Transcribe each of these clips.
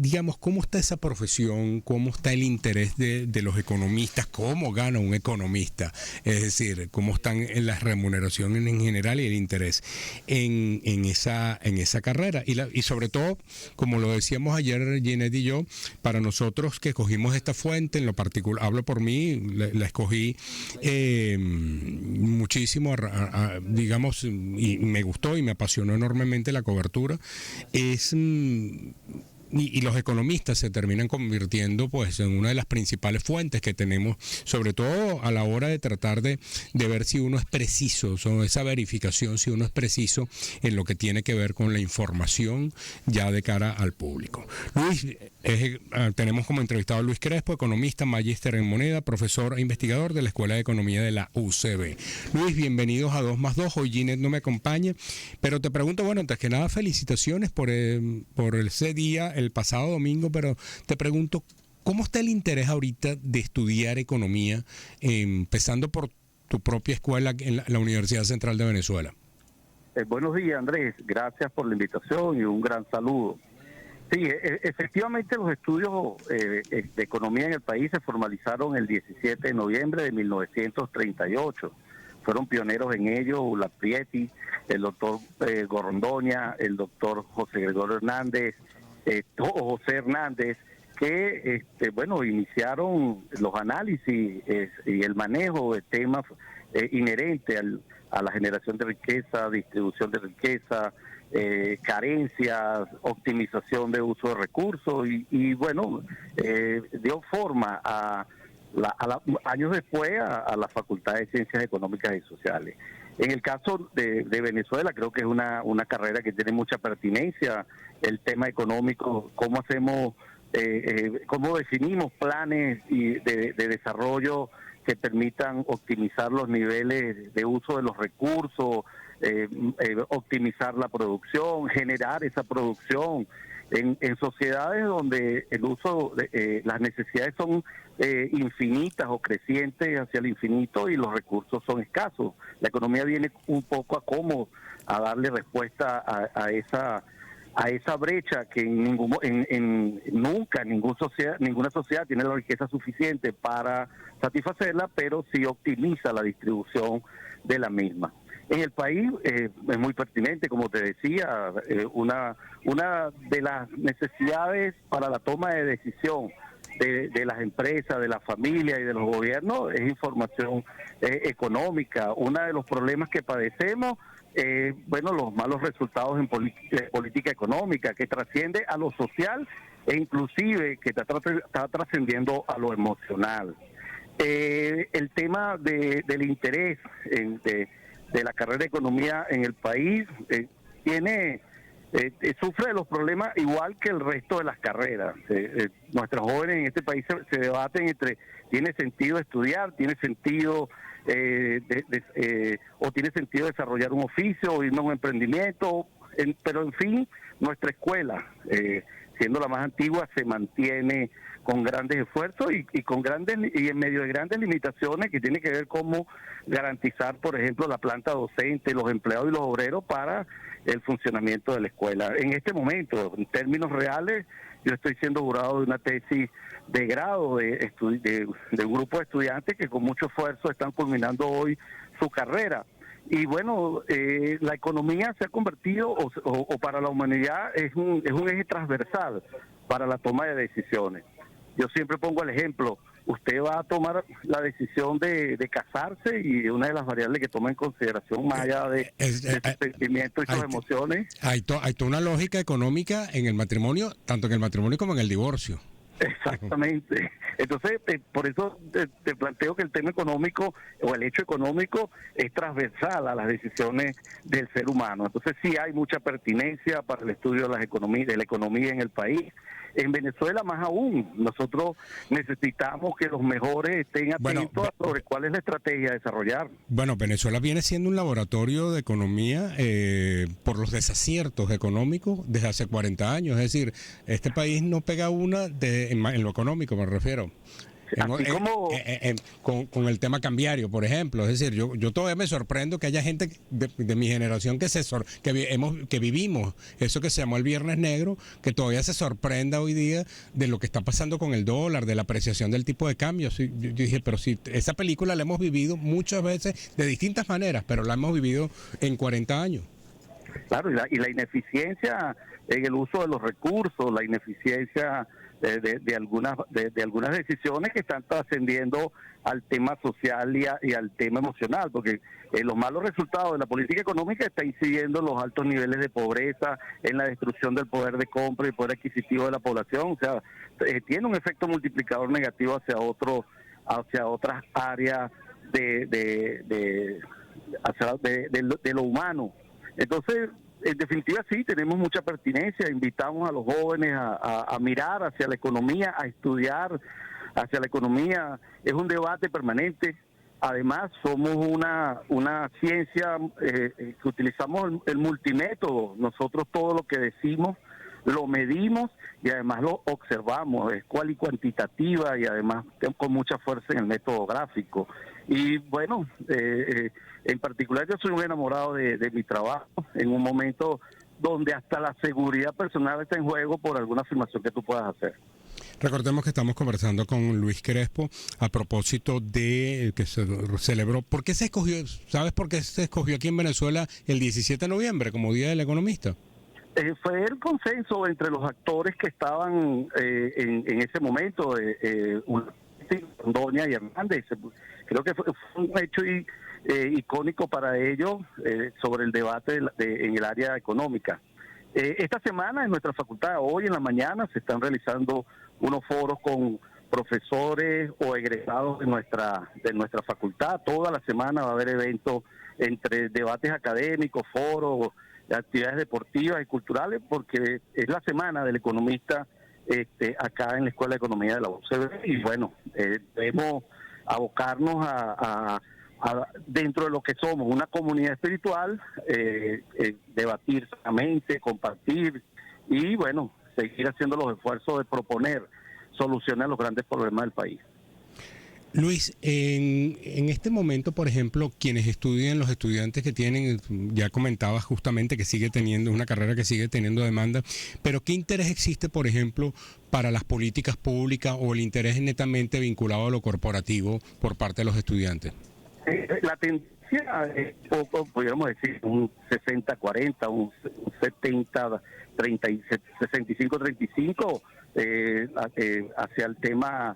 digamos, ¿cómo está esa profesión? ¿Cómo está el interés de los economistas? ¿Cómo gana un economista? Es decir, ¿cómo están en las remuneraciones en general y el interés en esa carrera? Y sobre todo, como lo decíamos ayer Ginette y yo, para nosotros que escogimos esta fuente, en lo particular, hablo por mí, la escogí muchísimo, digamos, y me gustó y me apasionó enormemente la cobertura, es... Y los economistas se terminan convirtiendo pues en una de las principales fuentes que tenemos, sobre todo a la hora de tratar de ver si uno es preciso, esa verificación, si uno es preciso en lo que tiene que ver con la información ya de cara al público. Luis, tenemos como entrevistado a Luis Crespo, economista, magíster en moneda, profesor e investigador de la Escuela de Economía de la UCB. Luis, bienvenidos a 2 más 2. Hoy Ginette no me acompaña, pero te pregunto, bueno, antes que nada, felicitaciones por ese día, el pasado domingo, pero te pregunto, ¿cómo está el interés ahorita de estudiar economía, empezando por tu propia escuela en la Universidad Central de Venezuela? Buenos días, Andrés. Gracias por la invitación y un gran saludo. Sí, efectivamente los estudios de economía en el país se formalizaron el 17 de noviembre de 1938. Fueron pioneros en ello Ulla Prietti, el doctor Gorondoña, el doctor José Gregorio Hernández, José Hernández, que iniciaron los análisis y el manejo de temas inherentes a la generación de riqueza, distribución de riqueza, carencias, optimización de uso de recursos y dio forma años después a la Facultad de Ciencias Económicas y Sociales. En el caso de Venezuela, creo que es una carrera que tiene mucha pertinencia, el tema económico, cómo hacemos, cómo definimos planes de desarrollo que permitan optimizar los niveles de uso de los recursos, optimizar la producción, generar esa producción en sociedades donde el uso, las necesidades son infinitas o crecientes hacia el infinito y los recursos son escasos. La economía viene un poco a darle respuesta a esa brecha que nunca ninguna sociedad tiene la riqueza suficiente para satisfacerla, pero sí optimiza la distribución de la misma. En el país es muy pertinente, como te decía, una de las necesidades para la toma de decisión de las empresas, de las familias y de los gobiernos es información económica. Uno de los problemas que padecemos, los malos resultados en política económica, que trasciende a lo social e inclusive que está trascendiendo a lo emocional. El tema del interés de la carrera de economía en el país sufre de los problemas igual que el resto de las carreras. Nuestros jóvenes en este país se debaten entre tiene sentido estudiar, tiene sentido o tiene sentido desarrollar un oficio o irme a un emprendimiento, pero en fin, nuestra escuela, siendo la más antigua, se mantiene con grandes esfuerzos y en medio de grandes limitaciones que tiene que ver cómo garantizar, por ejemplo, la planta docente, los empleados y los obreros para el funcionamiento de la escuela. En este momento, en términos reales, yo estoy siendo jurado de una tesis de grado de un grupo de estudiantes que con mucho esfuerzo están culminando hoy su carrera. Y bueno, la economía se ha convertido, o para la humanidad, es un eje transversal para la toma de decisiones. Yo siempre pongo el ejemplo, usted va a tomar la decisión de casarse y una de las variables que toma en consideración más allá de sus sentimientos y sus emociones. Hay toda una lógica económica en el matrimonio, tanto en el matrimonio como en el divorcio. Exactamente. Entonces, por eso te planteo que el tema económico o el hecho económico es transversal a las decisiones del ser humano. Entonces, sí hay mucha pertinencia para el estudio de la economía en el país. En Venezuela más aún, nosotros necesitamos que los mejores estén atentos sobre cuál es la estrategia a desarrollar. Bueno, Venezuela viene siendo un laboratorio de economía por los desaciertos económicos desde hace 40 años. Es decir, este país no pega una en lo económico, me refiero. Así como con el tema cambiario, por ejemplo. Es decir, yo todavía me sorprendo que haya gente de mi generación que vivimos eso que se llamó el Viernes Negro, que todavía se sorprenda hoy día de lo que está pasando con el dólar, de la apreciación del tipo de cambio. Sí, yo dije, pero si esa película la hemos vivido muchas veces de distintas maneras, pero la hemos vivido en 40 años. Claro, y la ineficiencia en el uso de los recursos, la ineficiencia de algunas decisiones que están trascendiendo al tema social y al tema emocional, porque los malos resultados de la política económica está incidiendo en los altos niveles de pobreza, en la destrucción del poder de compra y poder adquisitivo de la población. O sea, tiene un efecto multiplicador negativo hacia otras áreas de lo humano. Entonces, en definitiva, sí, tenemos mucha pertinencia. Invitamos a los jóvenes a mirar hacia la economía, a estudiar hacia la economía. Es un debate permanente. Además, somos una ciencia que utilizamos el multimétodo. Nosotros todo lo que decimos lo medimos y además lo observamos. Es cual y cuantitativa y además con mucha fuerza en el método gráfico. Y bueno, en particular yo soy un enamorado de mi trabajo en un momento donde hasta la seguridad personal está en juego por alguna afirmación que tú puedas hacer. Recordemos que estamos conversando con Luis Crespo a propósito de que se celebró. ¿Por qué se escogió? ¿Sabes por qué se escogió aquí en Venezuela el 17 de noviembre como Día del Economista? Fue el consenso entre los actores que estaban en ese momento, Doña y Hernández. Creo que fue un hecho icónico para ellos sobre el debate en el área económica. Esta semana en nuestra facultad, hoy en la mañana, se están realizando unos foros con profesores o egresados de nuestra facultad. Toda la semana va a haber eventos entre debates académicos, foros, actividades deportivas y culturales, porque es la semana del economista acá en la Escuela de Economía de la UCB. Y bueno, debemos abocarnos a dentro de lo que somos, una comunidad espiritual, debatir sanamente, compartir y bueno, seguir haciendo los esfuerzos de proponer soluciones a los grandes problemas del país. Luis, en este momento, por ejemplo, quienes estudian, los estudiantes que tienen, ya comentabas justamente que sigue teniendo, una carrera que sigue teniendo demanda, pero ¿qué interés existe, por ejemplo, para las políticas públicas o el interés netamente vinculado a lo corporativo por parte de los estudiantes? La tendencia es poco, podríamos decir, un 60-40, un 70-30, 65-35 hacia el tema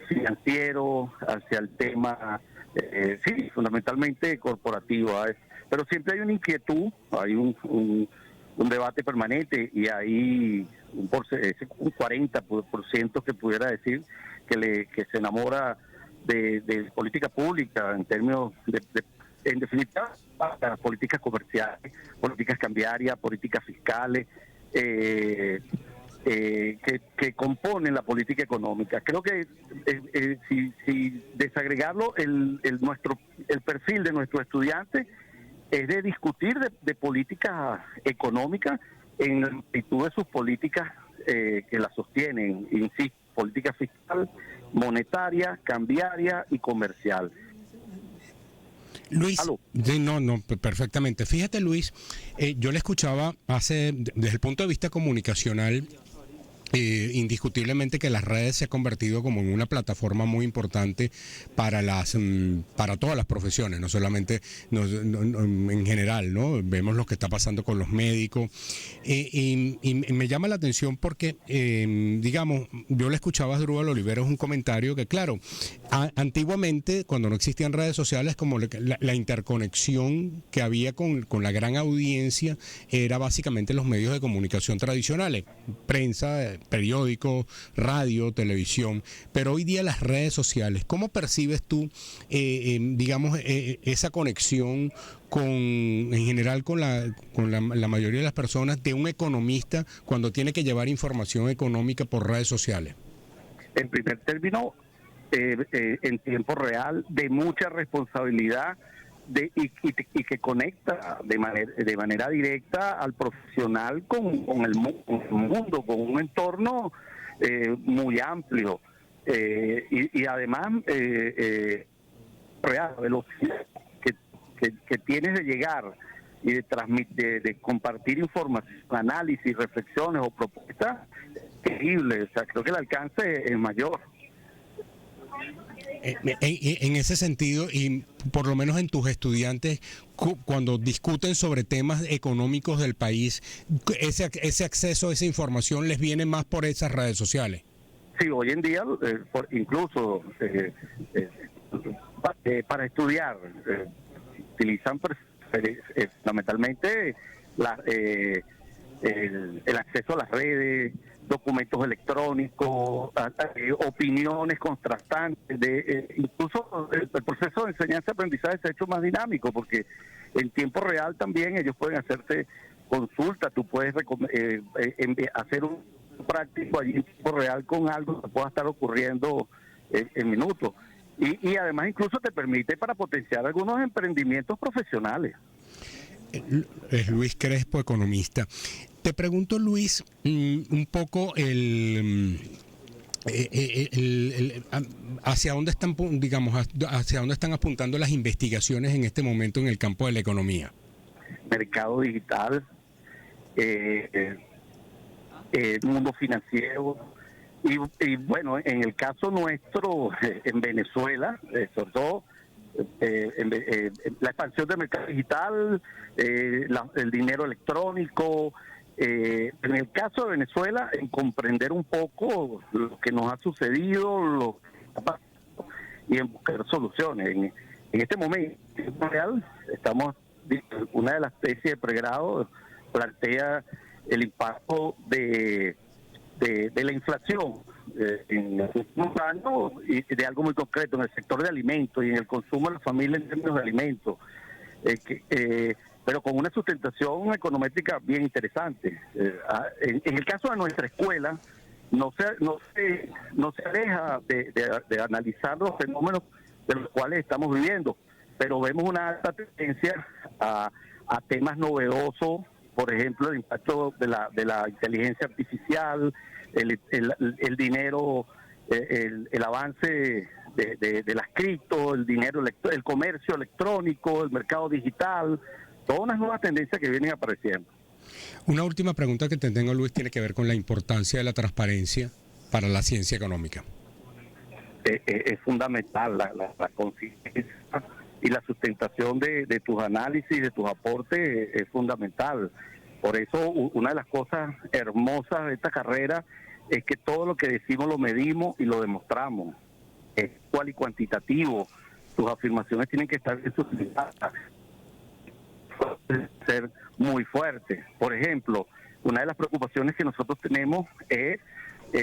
financiero, hacia el tema, sí, fundamentalmente corporativo. Pero siempre hay una inquietud, hay un debate permanente y hay un 40% que pudiera decir que se enamora de política pública en términos en definitiva, para políticas comerciales, políticas cambiarias, políticas fiscales, que componen la política económica. Creo que si desagregarlo, el perfil de nuestro estudiante es de discutir de política económica en la amplitud de sus políticas que la sostienen, insisto, política fiscal, monetaria, cambiaria y comercial. Luis, sí, perfectamente. Fíjate, Luis, yo le escuchaba desde el punto de vista comunicacional, indiscutiblemente que las redes se han convertido como en una plataforma muy importante para todas las profesiones, no solamente en general, ¿no? Vemos lo que está pasando con los médicos y me llama la atención porque, digamos, yo le escuchaba a Asdrúbal Oliveros un comentario que, claro, antiguamente, cuando no existían redes sociales, como la interconexión que había con la gran audiencia era básicamente los medios de comunicación tradicionales, prensa, periódicos, radio, televisión, pero hoy día las redes sociales. ¿Cómo percibes tú, digamos, esa conexión en general con la mayoría de las personas de un economista cuando tiene que llevar información económica por redes sociales? En primer término, en tiempo real, de mucha responsabilidad y que conecta de manera directa al profesional con el mundo, con un entorno muy amplio. y además real, la velocidad que tienes de llegar y de transmitir, de compartir información, análisis, reflexiones o propuestas, es increíble. O sea, creo que el alcance es mayor. En ese sentido, y por lo menos en tus estudiantes, cuando discuten sobre temas económicos del país, ese acceso a esa información les viene más por esas redes sociales. Sí, hoy en día, incluso para estudiar, utilizan fundamentalmente el acceso a las redes, documentos electrónicos, opiniones contrastantes, incluso el proceso de enseñanza-aprendizaje se ha hecho más dinámico, porque en tiempo real también ellos pueden hacerte consultas, tú puedes hacer un práctico allí en tiempo real con algo que pueda estar ocurriendo en minutos. Y además incluso te permite para potenciar algunos emprendimientos profesionales. Es Luis Crespo, economista. Te pregunto, Luis, un poco hacia dónde están, digamos, hacia dónde están apuntando las investigaciones en este momento en el campo de la economía. Mercado digital, mundo financiero. Y bueno, en el caso nuestro, en Venezuela, sobre todo, la expansión del mercado digital, el dinero electrónico. En el caso de Venezuela, en comprender un poco lo que nos ha sucedido y en buscar soluciones. En este momento real, una de las tesis de pregrado plantea el impacto de la inflación en los últimos años y de algo muy concreto en el sector de alimentos y en el consumo de la familia en términos de alimentos, pero con una sustentación econométrica bien interesante. En el caso de nuestra escuela, no se aleja de analizar los fenómenos de los cuales estamos viviendo, pero vemos una alta tendencia a temas novedosos, por ejemplo, el impacto de la inteligencia artificial, el dinero, el avance de las cripto, el dinero, el comercio electrónico, el mercado digital, todas unas nuevas tendencias que vienen apareciendo. Una última pregunta que te tengo, Luis, tiene que ver con la importancia de la transparencia para la ciencia económica. Es fundamental la conciencia y la sustentación de tus análisis, de tus aportes, es fundamental. Por eso, una de las cosas hermosas de esta carrera es que todo lo que decimos lo medimos y lo demostramos. Es cual y cuantitativo. Tus afirmaciones tienen que estar bien sustentadas, ser muy fuertes. Por ejemplo, una de las preocupaciones que nosotros tenemos es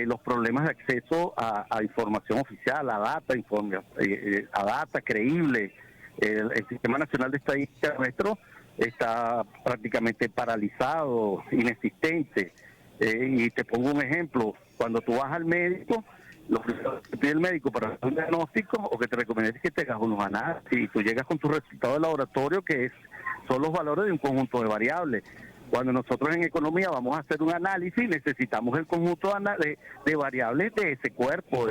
los problemas de acceso a información oficial, a data creíble. El Sistema Nacional de Estadística nuestro está prácticamente paralizado, inexistente. Y te pongo un ejemplo: cuando tú vas al médico, lo que te pide el médico para hacer un diagnóstico o que te recomienda es que te hagas unos análisis y tú llegas con tu resultado de laboratorio, que son los valores de un conjunto de variables. Cuando nosotros en economía vamos a hacer un análisis, necesitamos el conjunto de variables de ese cuerpo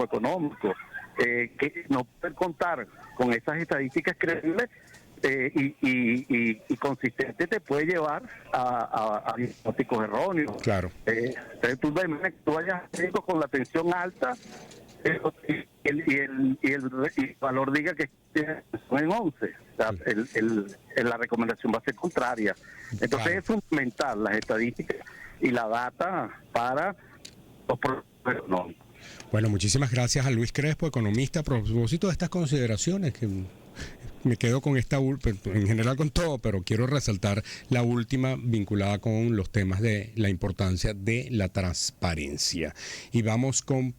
económico, que no poder contar con esas estadísticas creíbles y consistentes te puede llevar a diagnósticos erróneos. Claro. Entonces tú vayas con la tensión alta y el valor diga que son en 11. O sea, la recomendación va a ser contraria. Entonces claro, es fundamental las estadísticas y la data para los problemas económicos. Bueno, muchísimas gracias a Luis Crespo, economista. A propósito de estas consideraciones, que me quedo con esta, en general con todo, pero quiero resaltar la última vinculada con los temas de la importancia de la transparencia. Y vamos con